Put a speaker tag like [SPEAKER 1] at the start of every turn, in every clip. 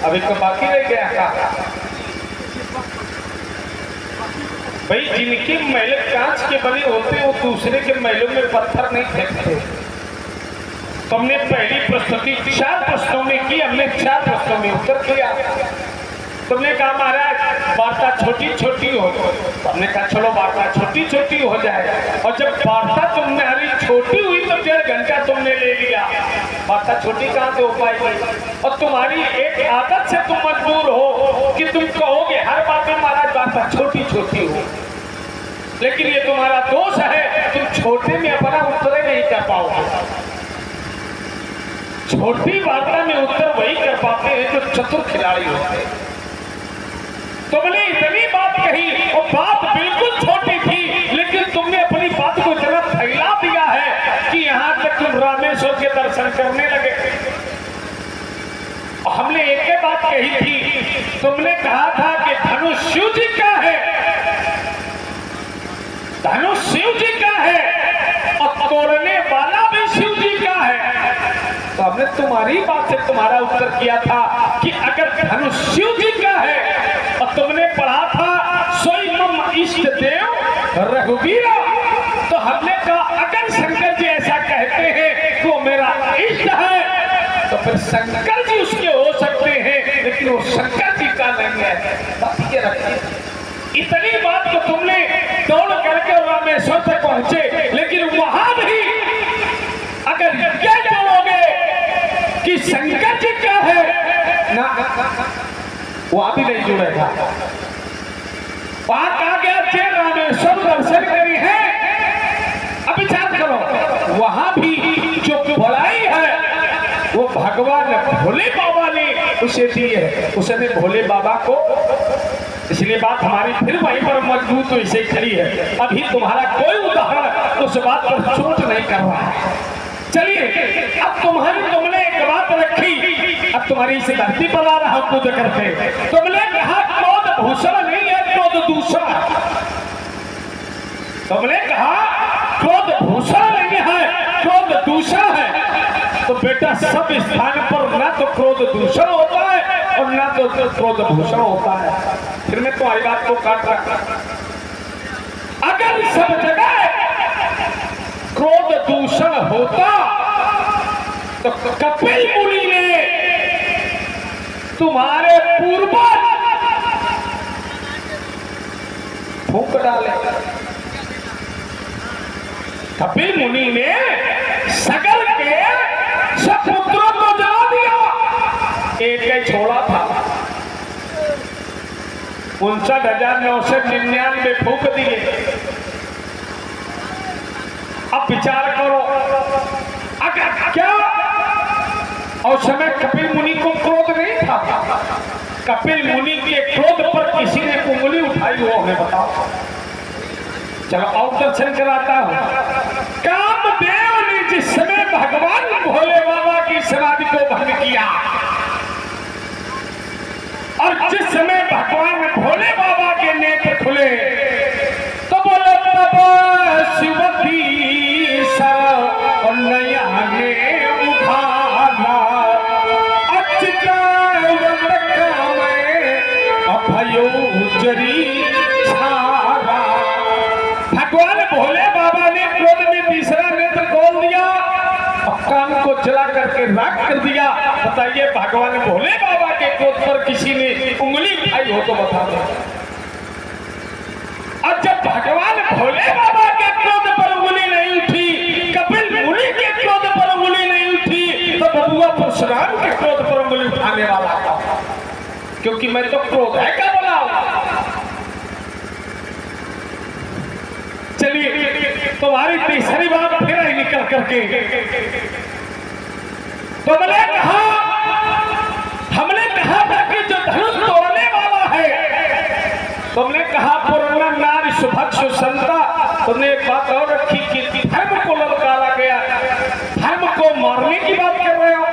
[SPEAKER 1] अभी तो बाकी रह गया था भाई। जिनके महल कांच के बने होते वो दूसरे के महलों में पत्थर नहीं फेंकते। तुमने पहली प्रस्तुति 4 प्रश्नों में की, हमने 4 प्रश्नों में उत्तर किया। तुमने कहा महाराज वार्ता छोटी छोटी हो, हमने कहा चलो वार्ता छोटी छोटी हो जाए। और जब वार्ता तुम्हारी छोटी हुई तो 1.5 घंटा तुमने ले लिया। वार्ता छोटी कहाँ से हो पाएगी? और तुम्हारी एक आदत से तुम मजबूर हो कि तुम कहोगे हर बात में महाराज वार्ता छोटी छोटी हो, लेकिन ये तुम्हारा दोष है, तुम छोटे में अपना उत्तर नहीं कर पाओगे। छोटी वार्ता में उत्तर वही कर पाते हैं जो चतुर खिलाड़ी होते हैं। तुमने इतनी बात कही और बात बिल्कुल छोटी थी, लेकिन तुमने अपनी बात को इतना फैला दिया है कि यहाँ तक तुम रामेश्वर के दर्शन करने लगे। और हमने एक ही बात कही थी, तुमने कहा था कि धनुष शिव जी का है, धनुष शिव जी का है और तोड़ने वाला भी शिव जी का है। तो हमने तुम्हारी बात से तुम्हारा उत्तर किया था कि अगर धनुष शिव जी का है, और तुमने पढ़ा था सोई मम इष्ट देव रघुवीरा, तो हमने कहा अगर शंकर जी ऐसा कहते हैं तो मेरा इष्ट है, तो फिर शंकर जी उसके हो सकते हैं, लेकिन वो शंकर जी का नहीं है। बात ये रखिए, इतनी बात तो तुमने दौड़ करके रामेश्वर तक पहुंचे, लेकिन वहां भी अगर ये जोड़ोगे कि शंकर जी का है ना, वहां भी नहीं जुड़ेगा। वहां कहा गया थे रामेश्वर दर्शन करी है। अब विचार करो, वहां भी जो भलाई है वो भगवान भोले बाबा ने उसे दी है, उसने भोले बाबा को। इसलिए बात हमारी फिर वहीं पर मजबूत तो इसे खड़ी है। अभी तुम्हारा कोई उदाहरण उस बात पर चोट नहीं कर रहा है। चलिए, अब तुमने एक बात रखी, अब तुम्हारी इस धरती पर आ रहा कूद करके। तुमने कहा क्रोध भूषण नहीं है, क्रोध दूषण है। तुमने कहा क्रोध भूषण नहीं है, क्रोध दूषण है। तो बेटा सब स्थान पर ना तो क्रोध दूषण होता है और ना तो क्रोध भूषण होता है। फिर मैं तुम्हारी बात को काट रखा, अगर सब जगह क्रोध दूषण होता तो कपिल मुनि ने तुम्हारे पूर्वज फूंक डाले। कपिल मुनि ने सगर के सपुत्रों को जला दिया, एक ही छोड़ा था। 59,999 फूंक दिए। अब विचार करो, अगर क्या और समय कपिल मुनि को क्रोध नहीं था? कपिल मुनि के क्रोध पर किसी ने उंगली उठाई हो, हमें बताओ। चलो और दर्शन कराता हूं। कामदेव ने जिस समय भगवान भोले बाबा की समाधि को भंग किया और जिस समय भगवान भोले बाबा के नेत्र खुले, तो बोले शिवती सर और नया ने उठाना अभयो जरी छारा। भगवान भोले बाबा ने क्रोध में तीसरा नेत्र खोल दिया और कान को जला करके राख कर दिया। बताइए, भगवान भोले बाबा के क्रोध पर किसी ने उंगली उठाई हो तो बता दो। और जब भगवान भोले बाबा के क्रोध पर उंगली नहीं उठी, कपिल मुनि के क्रोध पर उंगली नहीं उठी, तो बबुआ परशुराम के क्रोध पर उंगली उठाने वाला था। क्योंकि मैं तो क्रोध है क्या बोला। चलिए, तुम्हारी तीसरी बात फिर आई निकल करके। हमने कहा था कि जो धनुष तोड़ने वाला है, तुमने कहा पुराना नारी सुभक्ष संता। तुमने एक बात और रखी कि धर्म को ललकारा गया, धर्म को मारने की बात कर रहे हो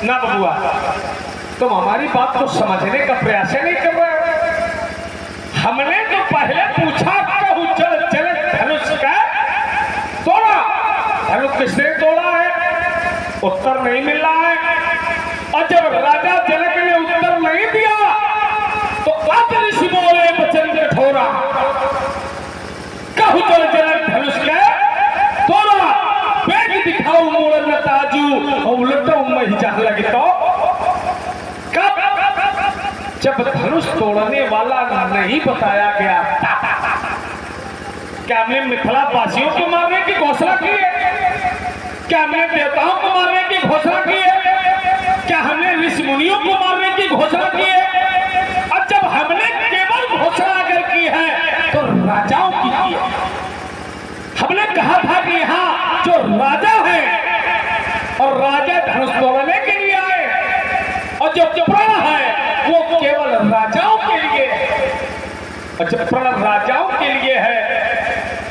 [SPEAKER 1] ना बबुआ। तुम हमारी बात को समझने का प्रयास नहीं कर रहे हो। हमने तो पहले पूछा धनुष का तोड़ा, धनुष किसने तोड़ा है, उत्तर नहीं मिल रहा है। और जब राजा जनक ने चाह लगी तो कब जब धनुष तोड़ने वाला नहीं बताया गया। क्या हमने मिथिला वासियों को मारने की घोषणा की है? क्या हमने देवताओं को मारने की घोषणा की है? क्या हमने ऋषि मुनियों को मारने की घोषणा की है? और जब हमने केवल घोषणा अगर की है तो राजाओं की है। हमने कहा था कि यहाँ जो राजा है और राजा धनुष तोड़ने के लिए आए और जो प्रण है वो केवल राजाओं के लिए, और जब प्रण राजाओं के लिए है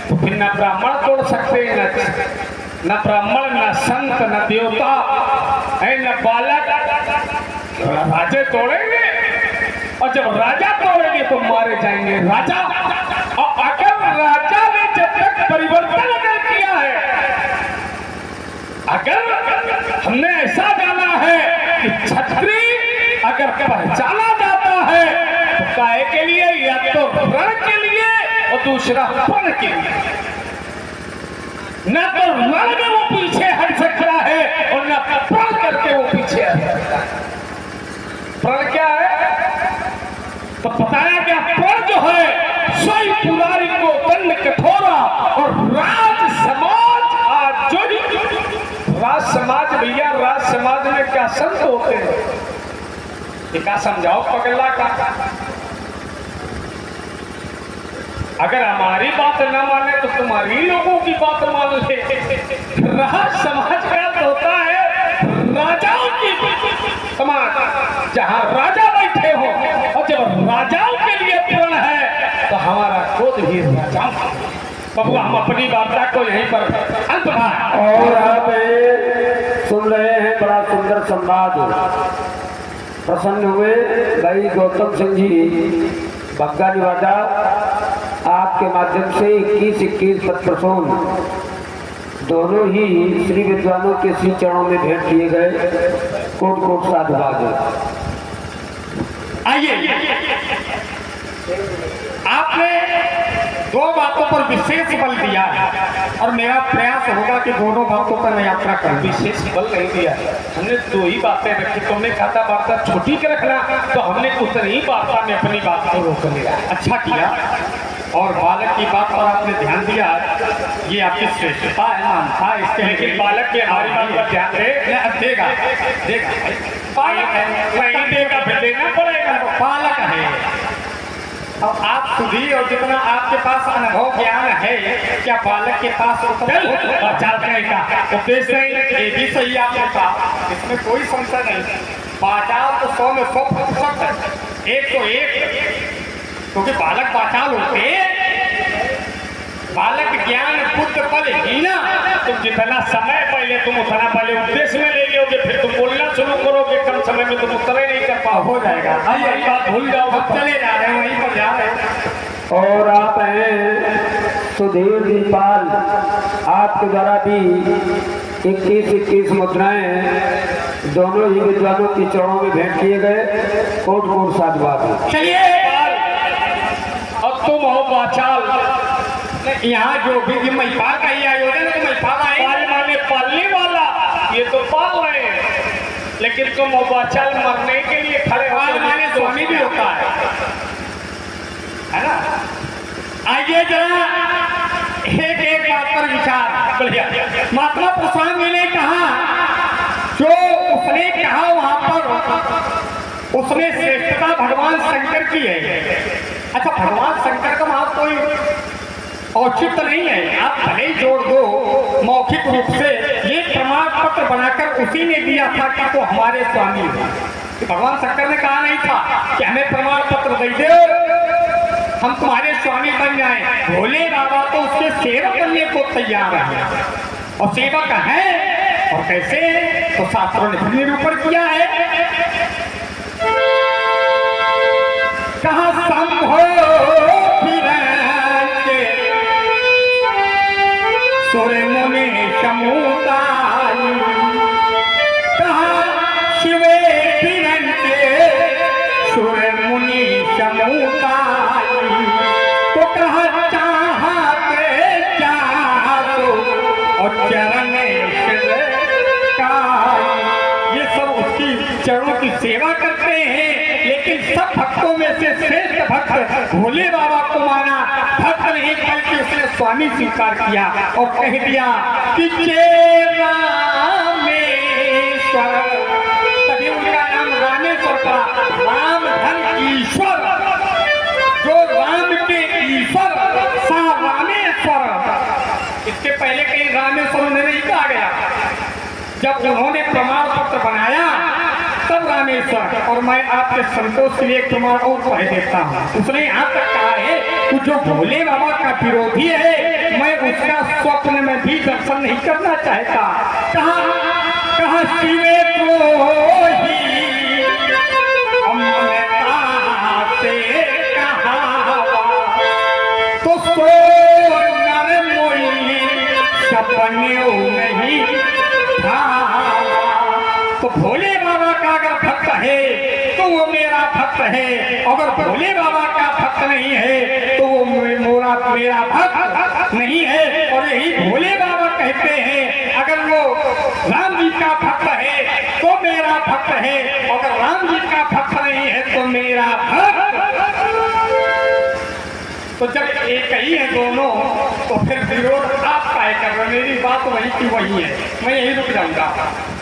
[SPEAKER 1] तो फिर न ब्राह्मण तोड़ सकते न ब्राह्मण, न संत, न देवता है, न बालक। राजे तोड़ेंगे और जब राजा तोड़ेंगे तो मारे जाएंगे राजा। और अगर राजा ने जब तक परिवर्तन अगर किया है, अगर हमने ऐसा जाना है कि क्षत्रिय अगर पहचाना जाता है तो काहे के लिए? या तो रण के लिए और दूसरा प्रण के लिए। न तो रण में वो पीछे हट सकता है और न प्रण करके वो पीछे हट सकता है। प्रण क्या है तो बताया गया, प्रण जो है सोई पुरारी को दंड कठोरा। और राज समाज आज जो राज समाज, भैया राज समाज में क्या संत होते हैं, ये क्या समझाओ पगला का। अगर हमारी बात न माने तो तुम्हारी लोगों की बात मान ले। राज समाज का होता है राजाओं की समाज, जहां राजा बैठे हो। और जब राजाओं के लिए प्रण है तो हमारा क्रोध भी राजाओं का। बबुआ हम अपनी वार्ता को यहीं पर अंत भाग।
[SPEAKER 2] और आप सुन रहे हैं बड़ा सुंदर संवाद। प्रसन्न हुए भाई गौतम सिंह जी बग्गा निवादा, आपके माध्यम से 21 पद प्रसून दोनों ही श्री विद्वानों के श्री चरणों में भेंट किए गए। कोट कोट साधुवाद।
[SPEAKER 1] आइए, आपने दो बातों पर विशेष बल दिया है और मेरा प्रयास होगा कि दोनों बातों पर मैं यात्रा करूं। विशेष बल नहीं दिया, हमने दो ही बातें रखी। तुमने कहा था वार्ता छोटी कर रखना, तो हमने उतनी ही वार्ता में अपनी बात को रोक लिया। अच्छा किया। और बालक की बात पर आपने ध्यान दिया, ये आपकी श्रेष्ठता है, मानता है इसके। लेकिन बालक के हमारी बात पर ध्यान देगा बालक है, नहीं देगा फिर देना पड़ेगा। बालक है। अब आप सुधी और जितना आपके पास अनुभव ज्ञान है, क्या बालक के पास चाल करने का उपदेश नहीं? ये भी सही आपने कहा, इसमें कोई संशय नहीं। बाचाल तो 100 में 100% है, 101। क्योंकि बालक बाचाल होते, बालक ज्ञान बुद्ध पल ही ना। तुम जितना समय पहले तुम उतना पहले उपदेश में ले लोगे, फिर तुम बोलना शुरू करोगे, कम समय में तुम उत्तर ही नहीं कर पाओ, हो जाएगा। यही बात भूल जाओ, हम चले जा रहे हैं, वहीं पर जा रहे हैं।
[SPEAKER 2] और आप हैं सुधीर दीपाल, आपके द्वारा भी 21 मुद्राएं दोनों ही विद्वानों के चरणों में भेंट किए गए। कोट कोट साधुवाद।
[SPEAKER 1] चलिए, अब तुम हो बाचाल। यहाँ जो भी महिपाल का ही आयोजन, तो महिपाल आए माने पालने वाला, ये तो पाल रहे हैं। लेकिन तुम हो बाचाल, मरने के लिए खड़े हो माने स्वामी भी होता है ना। आइए जरा एक बात पर विचार। बढ़िया। महात्मा प्रसाद ने कहा, जो उसने कहा वहां पर उसने श्रेष्ठता भगवान शंकर की है। अच्छा, भगवान शंकर का वहां कोई औचित्य नहीं है, आप भले ही जोड़ दो मौखिक रूप से। ये प्रमाण पत्र बनाकर उसी ने दिया था कि तो हमारे स्वामी हो। भगवान शंकर ने कहा नहीं था कि हमें प्रमाण पत्र दे दो, हम तुम्हारे स्वामी बन जाएं। भोले बाबा तो उसके सेवक बनने को तैयार है, और सेवक है। और कैसे? तो शास्त्रों ने निरूपण किया है। कहा संभो सुर मुनि समुदाय, कहा शिवे बिरंते सुर मुनि समुदाय। तो कहा चाहते चाहो और चरण का। ये सब सेवा करते हैं, लेकिन सब भक्तों में से श्रेष्ठ भक्त भोले बाबा को माना। भक्त नहीं बल्कि उसने स्वामी स्वीकार किया और कह दिया कि जय रामेश्वर। तभी उनका नाम रामेश्वर पड़ा। राम धन ईश्वर, जो राम के ईश्वर सा रामेश्वर। इसके पहले कहीं रामेश्वर नहीं कहा गया। जब उन्होंने प्रमाण पत्र बनाया तब रामेश्वर। और मैं आपके संतोष के लिए एक प्रमाण और कह देता हूँ। उसने यहाँ तक कहा है कि जो भोले बाबा का विरोधी है, मैं उसका स्वप्न में भी दर्शन नहीं करना चाहता। कहा शिवे को ही अमृता से कहा तो सो नर मोही सपने नहीं था। तो भोले बाबा का अगर भक्त है तो वो मेरा भक्त है, अगर भोले बाबा का भक्त नहीं है तो वो मेरा भक्त नहीं है। और यही भोले बाबा कहते हैं अगर वो राम जी का भक्त है तो मेरा भक्त है, अगर राम जी का भक्त नहीं है तो मेरा भक्त। तो जब एक ही है दोनों तो फिर विरोध आप काय कर रहे। मेरी बात वही की वही है, मैं यही रुक जाऊंगा।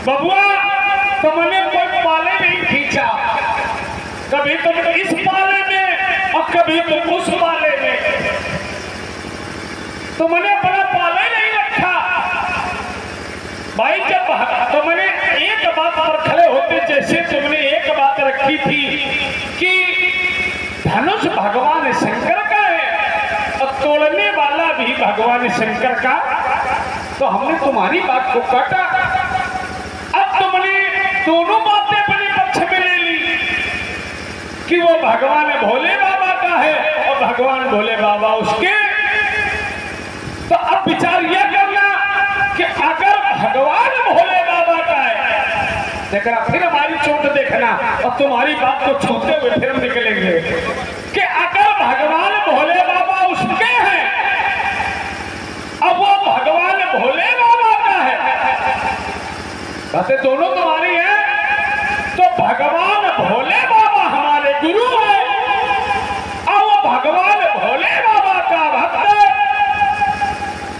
[SPEAKER 1] बबुआ तुमने कोई पाले नहीं खींचा, कभी तुम इस पाले में और कभी तुम उस पाले में, तुमने बड़ा पाले नहीं रखा भाई। जब तुमने एक बात पर खड़े होते, जैसे तुमने एक बात रखी थी कि धनुष भगवान शंकर का है और तोड़ने वाला भी भगवान शंकर का, तो हमने तुम्हारी बात को काटा। अब तुमने दोनों बातें अपने पक्ष में ले ली कि वो भगवान भोले बाबा का है और भगवान भोले बाबा उसके। तो अब विचार यह करना कि अगर भगवान भोले बाबा का है, देखना फिर हमारी चोट देखना और तुम्हारी बात को छूते हुए फिर हम निकलेंगे कि अगर भगवान भोले बाबा उसके हैं, अब वो भगवान भोले बाबा का है, बातें दोनों तुम्हारी हैं, तो भगवान भोले बाबा हमारे गुरु है और वो भगवान भोले बाबा का भक्त है।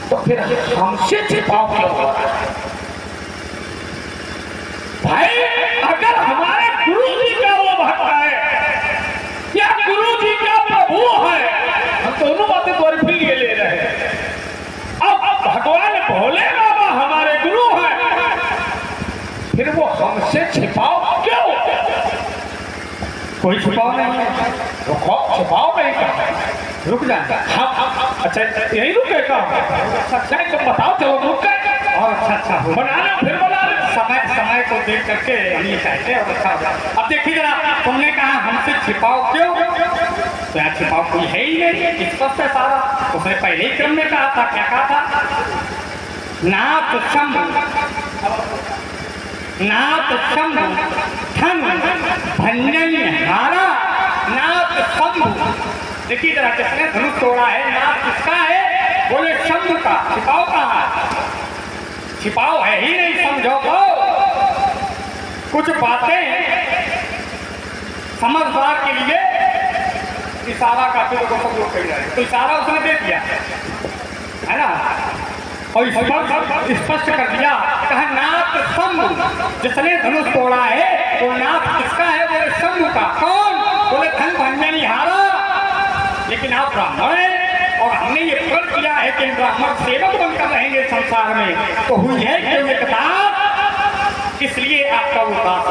[SPEAKER 1] तो फिर हमसे छिपाओ क्यों हो रहा है भाई? अगर हमारे गुरु जी का वो भक्त है या गुरु जी का प्रभु है, हम दोनों बातें तुम्हारी फिर ये ले रहे हैं। अब भगवान भोले बाबा हमारे गुरु हैं, फिर वो हमसे छिपाओ क्यों? कोई छिपाओ नहीं है, रुको छिपाओ नहीं का, रुक जाए। हाँ अच्छा यही रुकेगा, अच्छा तुम बताओ चलो रुक गए और अच्छा बना लो, फिर बना लो। समय को देख करके हम ये कहते हैं और अच्छा हो जाए। अब देखिए जरा, तुमने कहा हमसे छिपाओ क्यों, तो यार छिपाओ कोई है ही नहीं, स्पष्ट है सारा। उसने पहले ही क्रम में कहा था, क्या कहा था? नाथ शंभु धन भंजन हारा नाथ शंभु। देखिए जरा, किसने धनुष तोड़ा है? नाथ किसका है? बोले शंभु का। छिपाओ कहाँ? छिपाओ है ही नहीं, समझो तो। कुछ बातें समझदार के लिए इशारा काफी लोगों को लोग कह रहे हैं, तो इशारा उसने दे दिया है ना, और स्पष्ट कर दिया। कहा नाथ शंभु, जिसने धनुष तोड़ा है वो नाथ किसका है? बोले शंभु का। कौन? बोले धन भंजन हारा। लेकिन आप ब्राह्मण हैं और हमने ये प्रण किया है कि ब्राह्मण सेवक बनकर रहेंगे संसार में, तो हुई है क्यों ये किताब, इसलिए आपका उदास।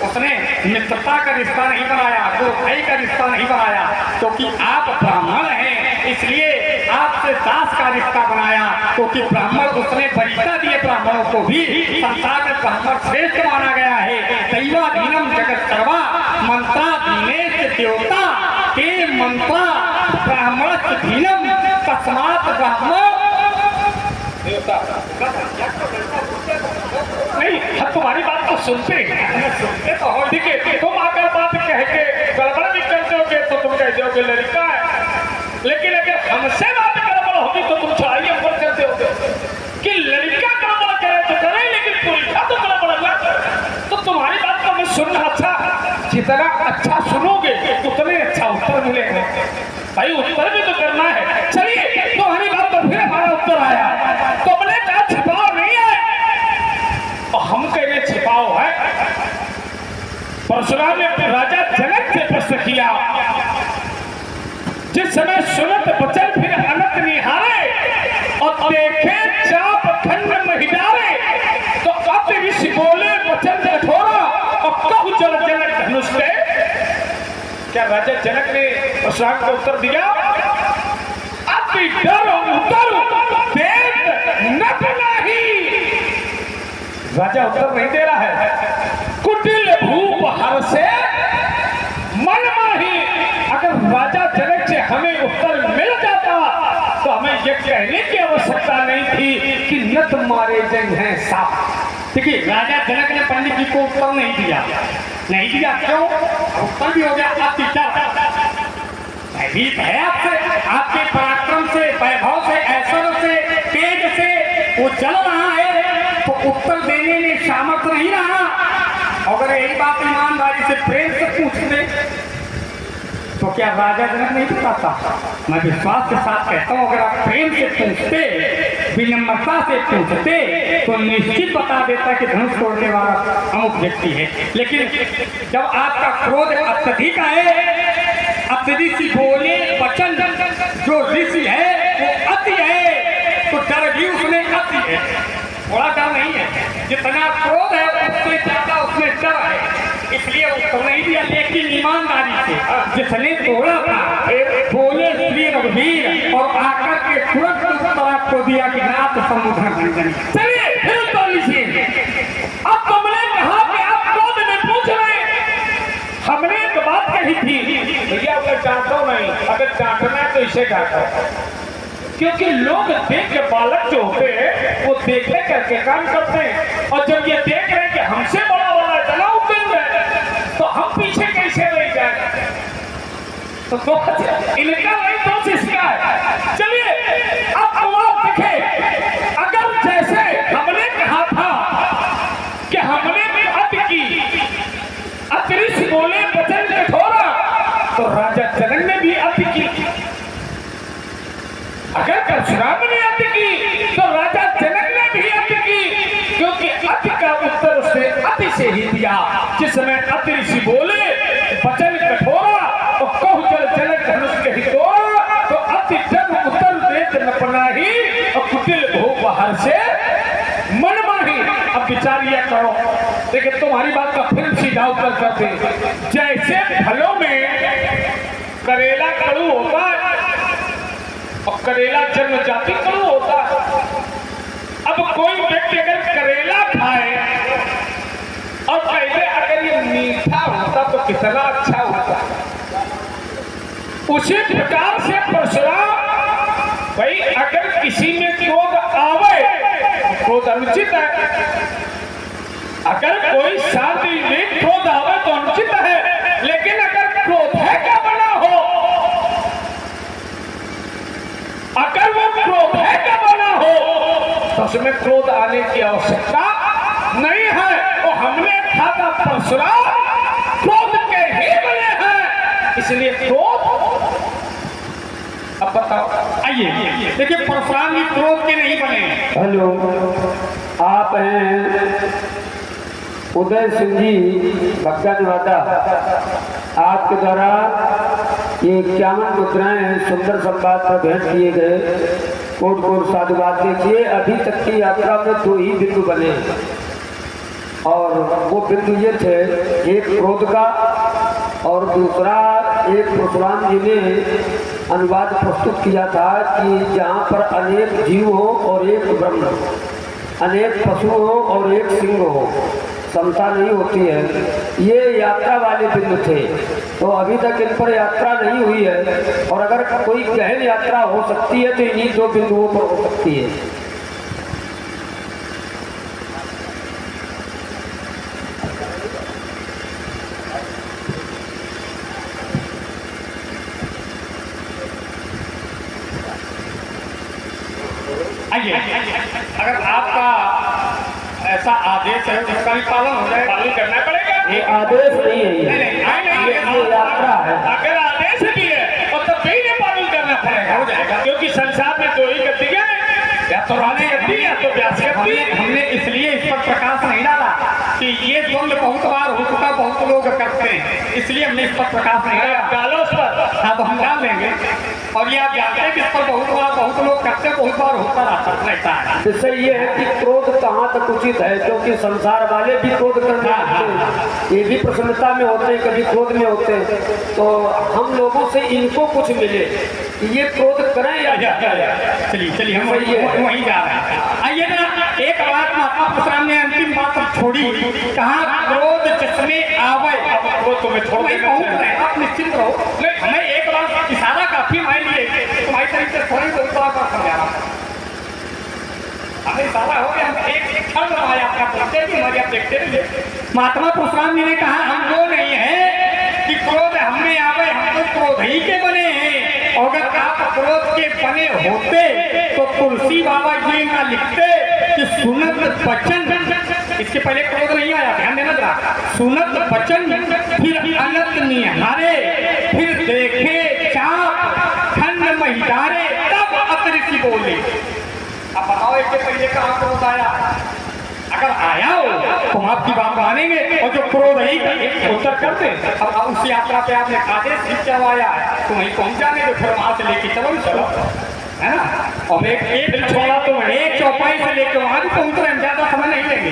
[SPEAKER 1] उसने मित्रता का रिश्ता नहीं बनाया, दो भाई का रिश्ता नहीं बनाया, क्योंकि आप ब्राह्मण हैं इसलिए आपसे दास का रिश्ता बनाया, क्योंकि ब्राह्मण उसने वरीयता दिए ब्राह्मणों को भी। संसार में ब्राह्मण श्रेष्ठ माना गया है। दैवाधीनम जगत सर्वा मंत्रा दीनेश देवता ते मंत्रा ब्राह्मण धीनम तस्मात् ब्राह्मण देवता। नहीं, हम तुम्हारी बात तो सुनते हैं, तो हो ठीक है। तुम आकर बात कह के गड़बड़ भी कर दोगे तो तुम कह दोगे लड़का है, लेकिन अगर हमसे बात गड़बड़ होगी तो तुम चढ़ाई ऊपर कर दोगे कि लड़का गड़बड़ करे तो करे, लेकिन पुलिस तो गड़बड़ ना। तो तुम्हारी बात को मैं सुनना अच्छा, जितना अच्छा सुनोगे उतने अच्छा उत्तर मिलेगा। भाई उत्तर भी तो करना है। चलिए तो हमारी बात पर फिर हमारा उत्तर आया। तो हमने कहा छिपाओ नहीं है, और हम कहेंगे छिपाओ है। परशुराम ने राजा जनक से प्रश्न किया, जिस समय सुनत बचन फिर अनंत निहारे और देखे चाप खंड महिडारे, तो अब ऋषि बोले वचन कठोरा और कहु जल जनक धनुष पे। क्या राजा जनक ने परशुराम को उत्तर दिया? अति डर उतर वेद नट नहीं। राजा उत्तर नहीं दे रहा है। कुटिल भूप हर से मन माही। अगर राजा जनक से हमें उत्तर मिल जाता तो हमें यह कहने की आवश्यकता नहीं थी कि नट मारे जंग हैं साफ। देखिए राजा जनक ने पंडित जी को उत्तर नहीं दिया। क्यों? उत्तर भी हो गया अति डर। भयभीत है आपसे, आपके पराक्रम से, वैभव से, ऐश्वर्य से, तेज से वो चल रहा है, तो उत्तर देने में सामर्थ्य नहीं रहा। अगर यही बात ईमानदारी से प्रेम से पूछ दे तो क्या राजा जनक नहीं बताता? मैं विश्वास के साथ कहता हूँ, अगर आप प्रेम से पूछते, विनम्रता से पूछते, तो निश्चित बता देता कि धनुष तोड़ने वाला अमुक व्यक्ति है। लेकिन जब आपका क्रोध अत्यधिक है, अत्यधिक सी बोले वचन जो ऋषि है वो अति है, तो डर भी उसमें अति है, थोड़ा डर नहीं है। जितना क्रोध है उससे ज्यादा उसमें डर है, इसलिए उत्तर नहीं दिया। लेकिन ईमानदारी से जिसने तोड़ा था बोले श्री रघुवीर और आकर के तुरंत उत्तर आपको दिया कि नाथ समुद्र भंजन। चलिए फिर उत्तर लीजिए। अब तुमने कहा कि आप क्रोध में पूछ रहे, हमने एक बात कही थी भैया, अगर डांटो नहीं, अगर डांटना है तो इसे डांटो, क्योंकि लोग देख के बालक जो होते हैं वो देखने करके काम करते हैं, और जब ये देख रहे हैं कि हमसे बड़ा वाला इतना उपेंद्र है तो हम पीछे कैसे रह जाए? तो इनका नहीं दोष इसका है। चलिए अब आप देखें, अगर जैसे हमने कहा था कि हमने भी अति की, अतिरिक्त बोले वचन कठोरा, तो राजा जनक ने भी अति की। अगर परशुराम ने अति की तो राजा जनक ने भी अति की, क्योंकि अति का उत्तर उसने अति से ही दिया। जिस समय अति ऋषि बोले वचन कठोरा और कहु जल जनक धनुष के ही तोड़ा, तो अति जन उत्तर देत न पनाही और कुटिल भूप हर से मन माही। अब विचारिए करो, लेकिन तुम्हारी बात का फिर सीधा उत्तर करते। जैसे फलों में करेला कड़ू होता है और करेला जन्म जाति कड़ू होता है। अब कोई व्यक्ति अगर करेला खाए और पहले अगर ये मीठा होता तो कितना अच्छा होता। उसी प्रकार से परशुराम, भाई अगर किसी में क्रोध आवे तो क्रोध अनुचित है, अगर कोई शादी में क्रोध आवे तो अनुचित है, लेकिन अगर क्रोध है क्या बना हो, अगर वो क्रोध है क्या बना हो, तो उसमें क्रोध आने की आवश्यकता नहीं है। तो हमने कहा था परशुराम क्रोध के ही बने हैं, इसलिए क्रोध। अब बताओ, आइए देखिए, परशुराम भी क्रोध के नहीं बने।
[SPEAKER 2] हेलो, आप हैं उदय सिंह जी बग्गा निवादा। आपके द्वारा ये 51 मुद्राएं सुंदर संवाद पर भेंट किए गए। कोट कोट साधुवाद। देखिए, अभी तक की यात्रा में 2 ही बिंदु बने, और वो बिंदु ये थे, एक क्रोध का और दूसरा एक परशुराम जी ने अनुवाद प्रस्तुत किया था कि जहाँ पर अनेक जीव हो और एक ब्रह्म, अनेक पशु हो और एक सिंह हो, समता नहीं होती है। ये यात्रा वाले बिंदु थे। तो अभी तक इन पर यात्रा नहीं हुई है, और अगर कोई गहन यात्रा हो सकती है तो इन्हीं 2 बिंदुओं पर हो सकती है।
[SPEAKER 1] आइए, अगर आपका ऐसा आदेश है उसका भी पालन हो जाए, पालन करना पड़ेगा।
[SPEAKER 2] ये आदेश नहीं है,
[SPEAKER 1] नहीं, नहीं,
[SPEAKER 2] ये यात्रा है।
[SPEAKER 1] अगर आदेश भी है और तब भी नहीं पालन करना पड़ेगा, हो जाएगा। क्योंकि संसार में दो ही गति है, या तो रानी गति या तो व्यास गति।
[SPEAKER 3] हमने इसलिए इस पर प्रकाश नहीं डाला कि ये द्वंद्व बहुत बार हो चुका, बहुत लोग करते हैं, इसलिए हमने इस पर प्रकाश नहीं डाला।
[SPEAKER 1] डालो उस पर।
[SPEAKER 3] हाँ, तो हम डाल देंगे। और ये आप जानते हैं कि इस पर बहुत बार बहुत लोग करते हैं, बहुत बार होता रहता है।
[SPEAKER 2] इससे ये है कि क्रोध कहाँ तक उचित है, क्योंकि संसार वाले भी क्रोध करने लगते हैं, ये भी प्रसन्नता में होते हैं, कभी क्रोध में होते हैं। तो हम लोगों से इनको कुछ मिले कि ये क्रोध करें या क्या करें।
[SPEAKER 3] चलिए हम
[SPEAKER 2] सही है।
[SPEAKER 3] वहीं जा रहे हैं। आइए ना, एक बात महात्मा परशुराम ने अंतिम बात अब छोड़ी, कहा क्रोध जिसमें आवे।
[SPEAKER 1] अब क्रोध तुम्हें छोड़
[SPEAKER 3] नहीं
[SPEAKER 1] देना
[SPEAKER 3] पहुंच रहे
[SPEAKER 1] चाहिए।
[SPEAKER 3] हैं, आप निश्चिंत रहो। नहीं, हमें एक बार इशारा काफी हमारे लिए, तुम्हारी तरीके से थोड़ी बहुत बात समझा रहा हूं। हमें इशारा हो गया, हम एक क्षण हमारे आपका बोलते भी हमारे आप देखते रहिए। महात्मा परशुराम जी ने कहा हम वो नहीं है कि क्रोध हमें आवे, हम तो क्रोध ही के बने हैं। अगर आप क्रोध के बने होते तो तुलसी बाबा ये ना लिखते कि सुनत बचन, इसके पहले क्रोध नहीं आया, ध्यान देना जरा। सुनत बचन फिर अनत निहारे, फिर देखे चाप खंड महिलारे, तब अतरिसी बोले। अब बताओ इसके पहले कहाँ क्रोध आया? अगर आया हो तो हम आपकी बात मानेंगे, और जो क्रोध ही उत्तर करते। अब उस यात्रा पे आपने आदेश भी चलवाया है, तो वहीं पहुंच जाने दो, फिर वहां से लेके चलो, है ना। और एक छोड़ा तो एक चौपाई से लेके वहां भी पहुंच रहे हैं, ज्यादा समय नहीं लेंगे।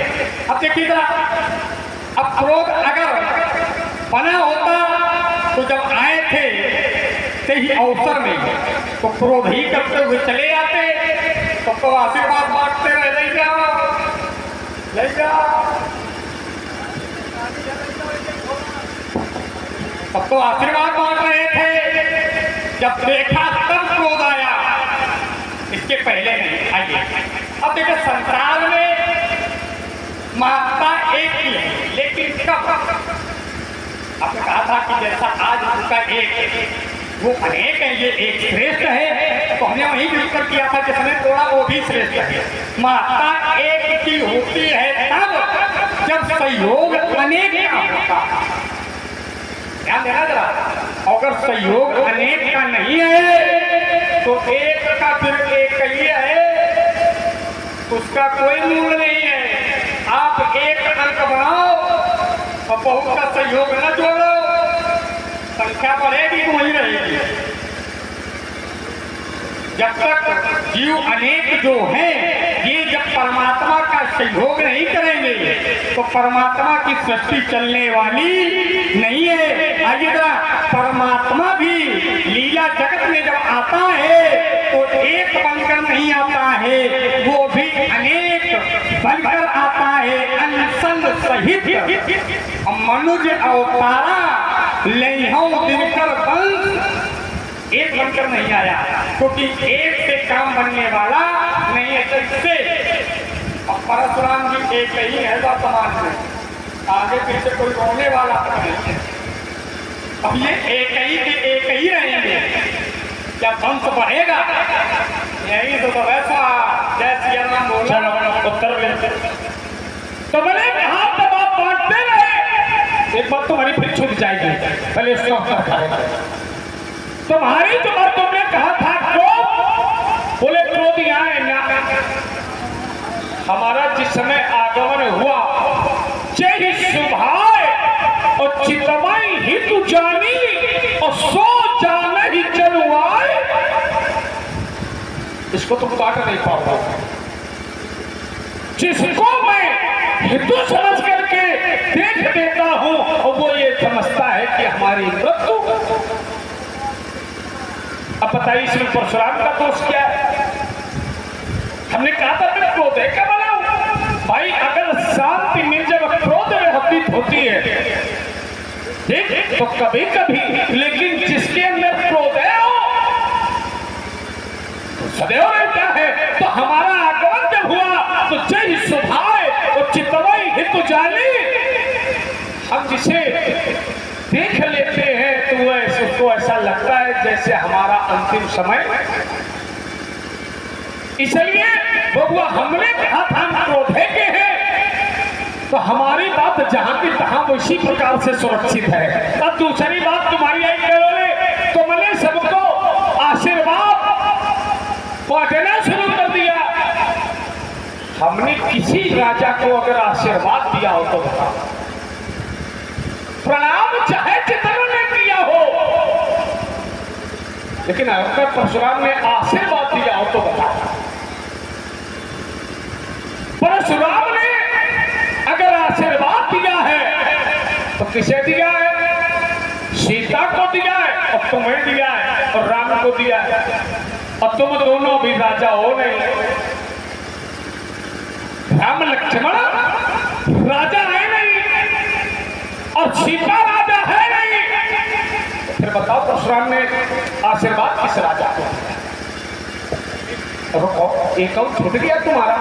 [SPEAKER 3] अब देखिए जरा, अब क्रोध अगर बना होता तो जब आए थे सही अवसर में तो क्रोध ही करते हुए चले आते, तब तो आशीर्वाद बांटते रहे, ले जाओ ले जाओ। तब तो आशीर्वाद बांट रहे थे, जब देखा तब क्रोध आया, इसके पहले नहीं। आइए अब देखिए, संसार में माता एक ही है, लेकिन कब? आपने कहा था कि जैसा आज उनका एक वो अनेक है, ये एक श्रेष्ठ है, तो हमने वही भी उत्तर किया था जिसने तोड़ा वो भी श्रेष्ठ है। माता एक की होती है तब जब सहयोग अनेक का होता है। ध्यान देना जरा, अगर सहयोग अनेक का नहीं है तो एक का फिर एक ही है, उसका कोई मूल नहीं है। आप एक अंक बनाओ और बहुत का सहयोग न जोड़ो, संख्या बढ़ेगी तो वही रहेगी। जब तक जीव अनेक जो हैं, ये जब परमात्मा का सहयोग नहीं करेंगे तो परमात्मा की सृष्टि चलने वाली नहीं है। आइए जरा, परमात्मा भी लीला जगत में जब आता है तो एक बनकर नहीं आता है, वो भी अनेक बनकर आता है, अनसन सहित। मनुज अवतारा लेहौ दिनकर वंश, एक बनकर नहीं आया, क्योंकि एक से काम बनने वाला नहीं है। जैसे अब परशुराम जी एक ही है वर्तमान में, आगे पीछे कोई रोने वाला तो नहीं है। अब ये एक ही रहेंगे, क्या वंश बढ़ेगा? यही तो वैसा जय सिया राम बोला।
[SPEAKER 1] चलो उत्तर लेते। तो मैंने कहा तब आप बांटते रहे, एक बात तुम्हारी फिर छूट जाएगी, पहले इसका उत्तर करें। तुम्हारी जो बात तुमने कहा था क्रोध, बोले क्रोध यहाँ है ना, हमारा जिस समय आगमन हुआ, जय सुभाए और चितमय हितु जानी और सो जाने ही चलुआए, इसको तुम काट नहीं पाओगे। जिसको मैं हितु समझ करके देख देता हूं और वो ये समझता है कि हमारी मृत्यु। अब बताइए इसमें परशुराम का दोष क्या है? हमने कहा था मैं क्रोध है क्या बनाऊं? भाई अगर शांति में जब क्रोध व्यतीत होती है ठीक, तो कभी कभी, लेकिन जिसके अंदर क्रोध है तो सदैव रहता है। तो हमारा आगमन जब हुआ तो जय सुभाए और चितवई हितु जानी, हम जिसे देख लेते हैं तो वह उसको ऐसा लगता है जैसे हमारा अंतिम समय। इसलिए बबुआ हमने कहा था हम क्रोधे के हैं, तो हमारी बात जहां की तहां उसी प्रकार से सुरक्षित है। अब दूसरी बात तुम्हारी आई केवल तुमने सबको आशीर्वाद बांटना शुरू कर दिया। हमने किसी राजा को अगर आशीर्वाद दिया हो तो बताओ, प्रणाम चाहे जितनों ने किया हो, लेकिन अगर परशुराम ने आशीर्वाद दिया हो तो बताओ। परशुराम ने अगर आशीर्वाद दिया है तो किसे दिया है? सीता को दिया है और तुम्हें दिया है और राम को दिया है, और तुम दोनों भी राजा हो नहीं। राम लक्ष्मण राजा है नहीं और सीता राजा है नहीं, फिर बताओ परशुराम ने आशीर्वाद किस राजा को? रुको, एक और छूट गया तुम्हारा।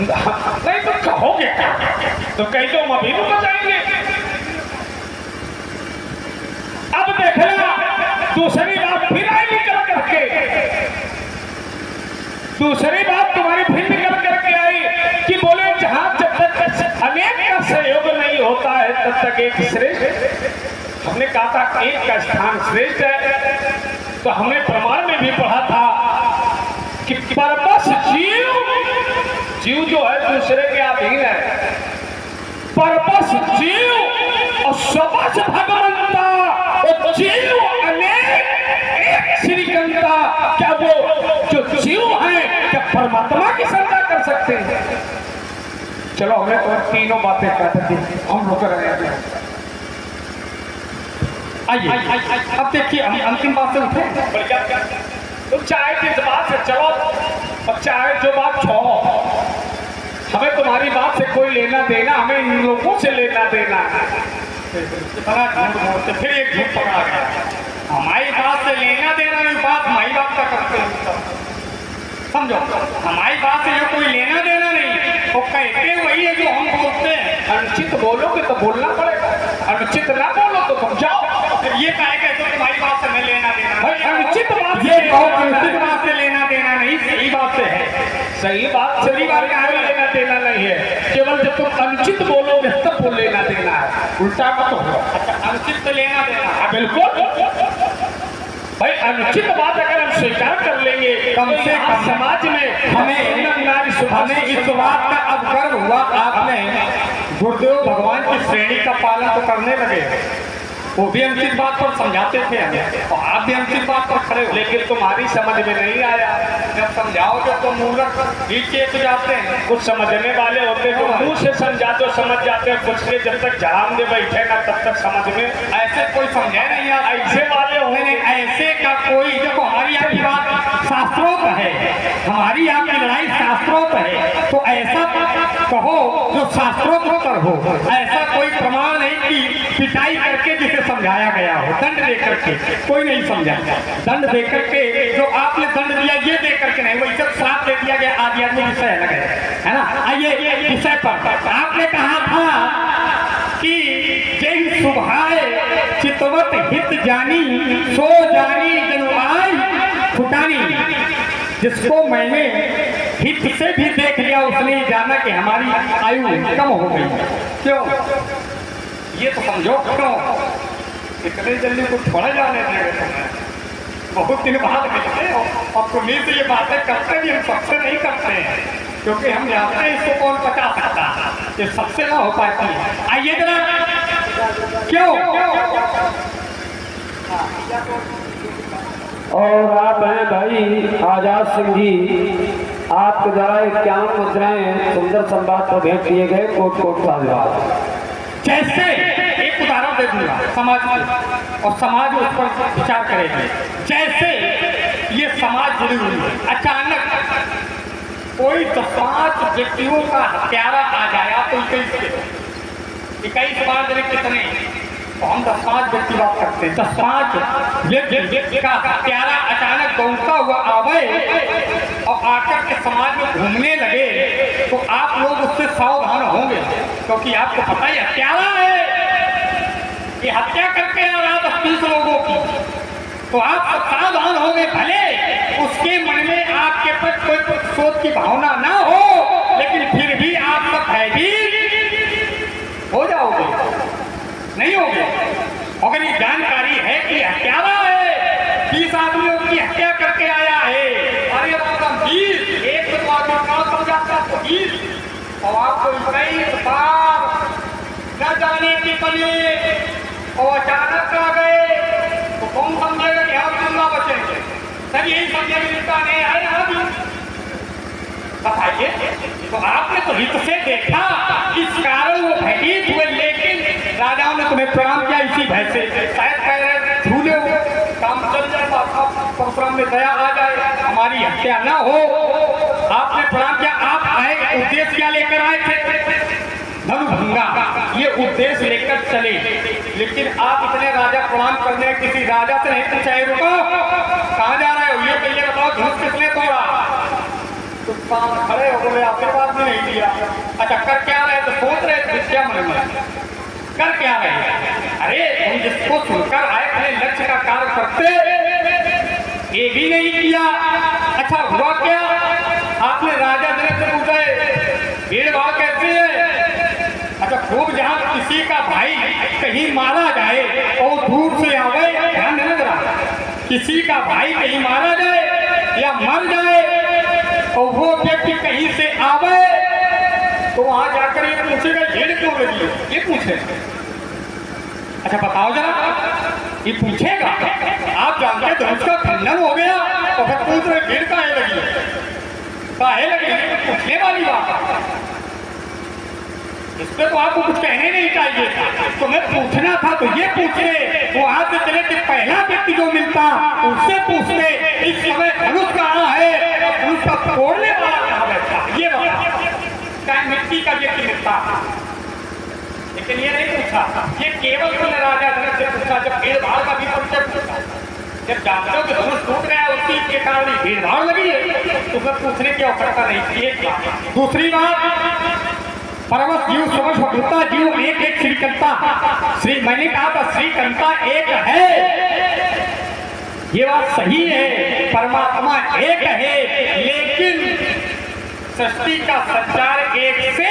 [SPEAKER 1] नहीं तो कहोगे क्या? तो कहीं तो हम अभी रुक जाएंगे। अब देखना दूसरी बात फिर आई निकल करके, दूसरी बात तुम्हारी फिर निकल करके आई कि बोले जहां जब तक अनेक का सहयोग नहीं होता है तब तक एक श्रेष्ठ। हमने कहा था एक का स्थान श्रेष्ठ है, तो हमने प्रमाण में भी पढ़ा था कि परबस जीव जो है दूसरे के अधीन है। परबस जीव और सबस भगवंता और जीव अनेक एक श्रीकंता। क्या वो जो जीव है क्या परमात्मा की श्रद्धा कर सकते हैं? चलो हमने तो तीनों बातें कहते थे, हम रुक रहे हैं।
[SPEAKER 3] आइए अब देखिए हम अंतिम बात से उठे।
[SPEAKER 1] तुम चाहे किस बात से चलो और चाहे जो बात छोड़ो, हमें तुम्हारी बात से कोई लेना देना, हमें इन लोगों से लेना देना है।
[SPEAKER 3] इतना झूठ बोलते फिर एक झूठ पकड़ा गया। हमारी बात से लेना देना नहीं, बात हमारी बात का करते हैं, समझो। हमारी बात से जो कोई लेना देना नहीं, वो कहते वही है जो हम बोलते हैं।
[SPEAKER 1] अनुचित बोलोगे तो बोलना पड़ेगा, अनुचित ना बोलो तो तुम जाओ।
[SPEAKER 3] ये कहेगा तो तुम्हारी बात से मैं लेना देना।
[SPEAKER 1] भाई अनुचित बात
[SPEAKER 3] ये कहो अनुचित बात से लेना देना नहीं, सही बात से है।
[SPEAKER 1] सही बात सही बात कहाँ लेना देना नहीं है, केवल जब तुम अनुचित बोलोगे तब वो लेना देना है, उल्टा मत हो।
[SPEAKER 3] अच्छा, अनुचित से लेना देना।
[SPEAKER 1] बिल्कुल भाई, अनुचित बात अगर हम स्वीकार कर लेंगे
[SPEAKER 3] कम से कम
[SPEAKER 1] समाज में
[SPEAKER 3] हमें इस बात का अब गर्व हुआ आपने गुरुदेव भगवान की श्रेणी का पालन तो करने लगे। वो भी अनुचित बात पर समझाते थे हमें, और आप भी अनुचित बात पर खड़े हो,
[SPEAKER 1] लेकिन तुम्हारी समझ में नहीं आया।
[SPEAKER 3] जब समझाओगे तो मूर्ख भी चेत जाते हैं।
[SPEAKER 1] कुछ समझने वाले होते तो मुंह से समझा दो समझ जाते हैं, कुछ के जब तक जहां दे बैठे ना तब तक समझ में।
[SPEAKER 3] ऐसे कोई समझे नहीं आप,
[SPEAKER 1] ऐसे वाले होने
[SPEAKER 3] ऐसे का कोई। देखो हमारी आपकी बात शास्त्रोक्त है, हमारी आपकी लड़ाई शास्त्रोक्त है, तो ऐसा कहो जो शास्त्रोक्त हो। ऐसा कोई प्रमाण नहीं कि पिटाई करके जिसे समझाया गया हो, दंड दे करके कोई नहीं समझा। दंड दे करके जो आपने दंड दिया ये दे करके नहीं, वही सब श्राप दे दिया गया आदि आदमी विषय अलग है ना। आइए विषय पर आपने कहा था कि जय सुभाए चितवत हित जानी सो जानी जनुआई फुटानी। जिसको मैंने हित से भी देख लिया उसने ही जाना कि हमारी आयु कम हो गई। क्यों? ये तो समझो क्यों इतने जल्दी कुछ छोड़ा जाने देंगे तुम्हें। बहुत दिन बाद मिलते हो और तुम्हें से ये बातें करते भी हम सबसे नहीं करते हैं, क्योंकि हम जानते हैं इसको कौन बचा सकता है, ये सबसे ना हो पाती है। आइए जरा क्यों?
[SPEAKER 2] और आप हैं भाई आजाद सिंह जी, आपके द्वारा 51 मुद्राएं सुंदर संवाद पर भेंट किए गए। कोट कोट साधुवाद।
[SPEAKER 3] जैसे एक उदाहरण दे दूंगा समाज में, और समाज उस पर विचार करेगी। जैसे ये समाज जुड़ी हुई है, अचानक कोई 10-5 व्यक्तियों का हत्यारा आ जाए तो 21 बार कितने, तो हम 10-5 व्यक्ति बात करते हैं। 10-5 व्यक्ति का हत्यारा अचानक दौड़ता हुआ आवे और आकर के समाज में घूमने लगे, तो आप लोग उससे सावधान होंगे, क्योंकि आपको पता ही हत्यारा है, ये हत्या करके आ रहा 10-20 लोगों की, तो आप सब सावधान होंगे। भले उसके मन में आपके पर कोई सोच की भावना ना हो, लेकिन फिर भी आप सब भयभीत होगे, नहीं होगे। अगर ये जानकारी है कि हत्यारा है, 20 आदमियों की हत्या करके आया है, अरे बाबा 20, एक तो आदमी कहाँ समझ जाता है तो 20, और आपको 21 बार न जाने की बने और अचानक आ गए तो कौन समझेगा कि हम जिंदा बचेंगे? सब यही समझेगा नहीं आए हम। बताइए, तो आपने तो हित से देखा, इस कारण वो भयभीत हुए, लेकिन राजाओं ने तुम्हें प्रणाम किया इसी भय से, शायद कह रहे झूले हो, काम चल जाए, परशुराम में दया आ जाए, हमारी हत्या ना हो। आपने प्रणाम किया। आप आए उद्देश्य क्या लेकर आए थे? धनुभंगा, ये उद्देश्य लेकर चले, लेकिन आप इतने राजा प्रणाम करने किसी राजा से नहीं पूछा, रुको कहाँ जा रहे हो, ये पहले बताओ धनुष किसने तोड़ा? तो खड़े हो बोले आशीर्वाद भी नहीं दिया। अच्छा कर क्या रहे? तो सोच रहे थे क्या मन में कर क्या रहे? अरे तुम जिसको सुनकर आए अपने लक्ष्य का कार्य करते, ये भी नहीं किया। अच्छा हुआ क्या? आपने राजा जनक से पूछा भीड़ भाड़ कैसी है? अच्छा खूब, जहाँ किसी का भाई कहीं मारा जाए और दूर से आवे, ध्यान देना जरा, किसी का भाई कहीं मारा जाए या मर जाए और वो व्यक्ति कहीं से आवे तो वहां जाकर ये पूछेगा भीड़ क्यों लगी है, ये पूछे। अच्छा बताओ जरा, ये पूछेगा? आप जानते धनुष का खंडन हो गया और फिर पूछ रहे भीड़ काहे लगी है, काहे लगी है? पूछने वाली बात, इस पे तो आपको कुछ कहने नहीं चाहिए था, तुम्हें पूछना था तो ये पूछने, वहां से चले कि पहला व्यक्ति जो मिलता उससे पूछने इस समय धनुष कहाँ है, धनुष का तोड़ने वाला कहाँ बैठा, ये बता। क्या मिट्टी का व्यक्ति मिलता, लेकिन ये नहीं पूछा, ये केवल तुमने राजा जनक से पूछा। जब भीड़ भाड़ का भी परिचय पूछा, जब जानते हो कि धनुष टूट गया उसी के कारण भीड़ भाड़ लगी है, तो फिर पूछने की आवश्यकता नहीं थी। एक बात। दूसरी बात, परमस जीव समझ होता जीव एक एक श्रीकंता, श्री मैंने कहा था श्रीकंता एक है, ये बात सही है, परमात्मा एक है, लेकिन सृष्टि का संचार एक से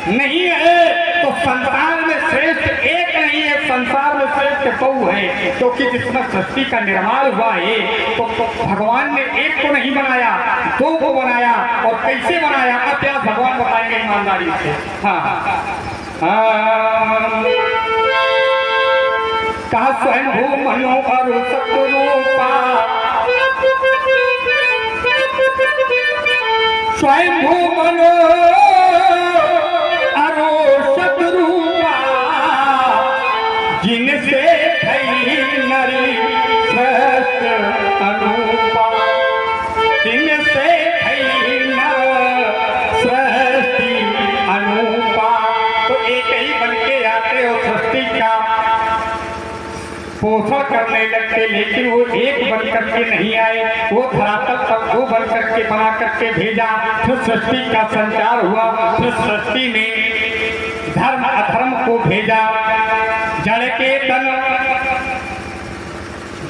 [SPEAKER 3] नहीं है। तो संसार में श्रेष्ठ एक नहीं है, संसार में श्रेष्ठ बहु है, क्योंकि जिसमें सृष्टि का निर्माण हुआ है तो भगवान ने एक को नहीं बनाया, दो को बनाया, और कैसे बनाया अभ्यास भगवान बताएंगे ईमानदारी से। कहा स्वयं भू मनो और सत्रूपा, स्वयं भू मनो जिनसे थई नरी श्रेष्ठ अनुपा, जिनसे थई नर सृष्टि अनुपा। तो एक ही बन के आते हो, सृष्टि का पोषण करने लगते, लेकिन वो एक बन करके नहीं आए, वो धरातल तक दो बन करके बना करके भेजा, फिर सृष्टि का संचार हुआ, फिर सृष्टि में धर्म अधर्म को भेजा, जड़ के तन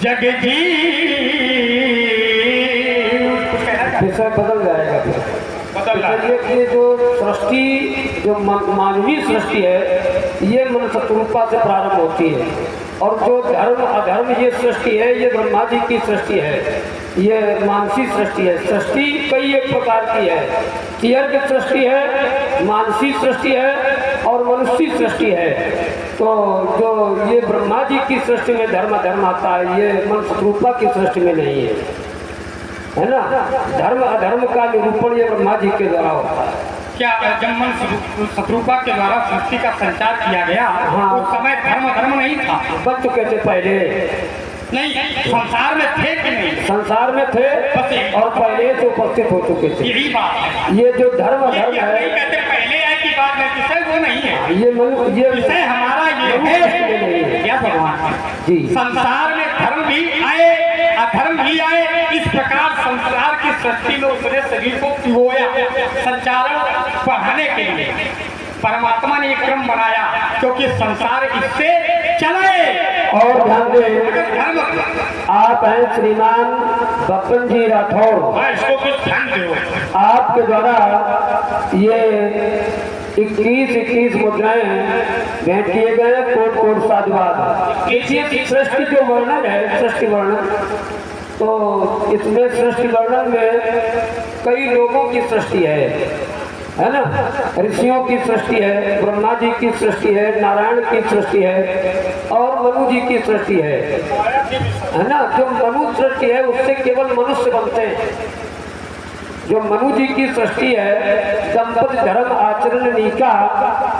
[SPEAKER 3] जग जी
[SPEAKER 2] विषय बदल जाएगा। ये जो सृष्टि जो मानवीय सृष्टि है ये मन शत्रुपा से प्रारंभ होती है, और जो धर्म अधर्म ये सृष्टि है ये ब्रह्मा जी की सृष्टि है, ये मानसी सृष्टि है। सृष्टि कई एक प्रकार की है, तीर की सृष्टि है, मानसी सृष्टि है और मनुष्य सृष्टि है। तो जो ये ब्रह्मा जी की सृष्टि में धर्म अधर्म आता है, ये मन शत्रुपा की सृष्टि में नहीं है ना। धर्म अधर्म का निरूपण ये ब्रह्मा जी के द्वारा होता है।
[SPEAKER 3] क्या जब मन शत्रुपा के द्वारा सृष्टि का संचार किया गया,
[SPEAKER 2] हाँ,
[SPEAKER 3] उस समय धर्म धर्म नहीं था,
[SPEAKER 2] बच चुके थे पहले,
[SPEAKER 3] नहीं संसार में थे कि नहीं?
[SPEAKER 2] संसार में थे और पहले से उपस्थित हो चुके थे।
[SPEAKER 3] यही बात है।
[SPEAKER 2] ये जो धर्म धर्म है,
[SPEAKER 3] कहते पहले आए की बात है, विषय वो नहीं है,
[SPEAKER 2] ये
[SPEAKER 3] विषय हमारा ये है क्या भगवान
[SPEAKER 2] जी।
[SPEAKER 3] संसार में धर्म भी आए अधर्म भी आए, इस प्रकार संसार की सृष्टि में उसने शरीर को पिरोया संचारण बढ़ाने के लिए। परमात्मा ने एक क्रम बनाया क्योंकि संसार इससे चले।
[SPEAKER 2] और ध्यान दें, आप हैं श्रीमान बप्पन जी राठौर,
[SPEAKER 3] इसको कुछ ध्यान दो।
[SPEAKER 2] आपके द्वारा ये 21 मुद्राएं भेंट किए गए। कोट कोट साधुवाद। ये सृष्टि जो वर्णन है, सृष्टि वर्णन, तो इसमें सृष्टि वर्णन में कई लोगों की सृष्टि है ना। ऋषियों की सृष्टि है, ब्रह्मा जी की सृष्टि है, नारायण की सृष्टि है और मनु जी की सृष्टि है ना। जो मनु सृष्टि है उससे केवल मनुष्य बनते हैं। जो मनु जी की सृष्टि है, दंपति धर्म आचरण नीका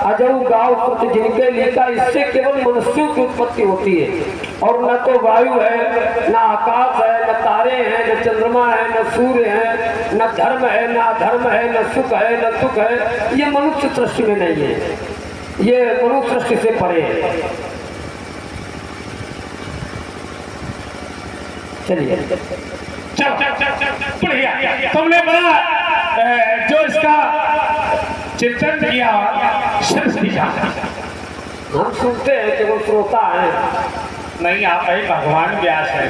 [SPEAKER 2] अजऊ गाँव पुत्र जिनके लीका, इससे केवल मनुष्यों की उत्पत्ति होती है। और न तो वायु है, न आकाश है, न तारे हैं, न चंद्रमा है, न सूर्य है, न धर्म है, न अधर्म है, न सुख है, न दुख है। ये मनुष्य सृष्टि में नहीं है, ये मनुष्य सृष्टि से परे है। चलिए
[SPEAKER 1] बढ़िया, तुमने बड़ा जो इसका चिंतन किया, सृष्टि का।
[SPEAKER 2] हम सुनते हैं कि वो श्रोता है।
[SPEAKER 1] नहीं, आप ही भगवान व्यास है।